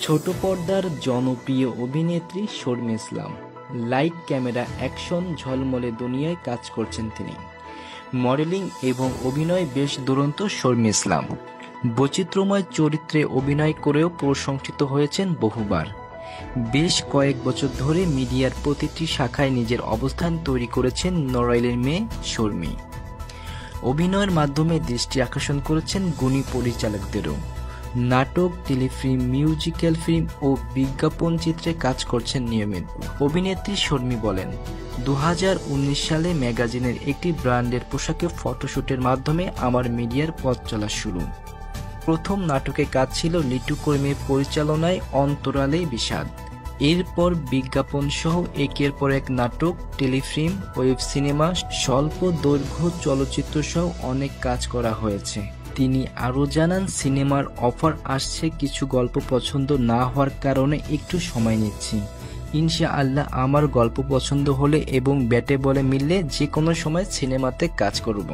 ছোট পর্দার জনপ্রিয় অভিনেত্রী শর্মী ইসলাম। লাইট, ক্যামেরা, অ্যাকশন ঝলমলে দুনিয়ায় কাজ করছেন তিনি। মডেলিং এবং অভিনয় বেশ দুরন্ত শর্মী ইসলাম। বৈচিত্র্যময় চরিত্রে অভিনয় করেও প্রশংসিত হয়েছেন বহুবার। বেশ কয়েক বছর ধরে মিডিয়ার প্রতিটি শাখায় নিজের অবস্থান তৈরি করেছেন নড়াইলের মেয়ে শর্মী। অভিনয়ের মাধ্যমে দৃষ্টি আকর্ষণ করেছেন গুণী পরিচালকদেরও। নাটক, টেলিফিল্ম, মিউজিক্যাল ফিল্ম ও বিজ্ঞাপন চিত্রে কাজ করছেন নিয়মিত। অভিনেত্রী শর্মী বলেন, 2019 সালে ম্যাগাজিনের একটি ব্র্যান্ডের পোশাকে ফটোশুটের মাধ্যমে আমার মিডিয়ার পথ চলা শুরু। প্রথম নাটকে কাজ ছিল লিটু করিমের পরিচালনায় অন্তরালে বিষাদ। এরপর বিজ্ঞাপন সহ একের পর এক নাটক, টেলিফিল্ম, ওয়েব সিনেমা, স্বল্প দৈর্ঘ্য চলচ্চিত্র সহ অনেক কাজ করা হয়েছে। তিনি আরও জানান, সিনেমার অফার আসছে, কিছু গল্প পছন্দ না হওয়ার কারণে একটু সময় নিচ্ছি। ইনশাআল্লাহ আমার গল্প পছন্দ হলে এবং ব্যাটে বলে মিললে যে কোনো সময় সিনেমাতে কাজ করব।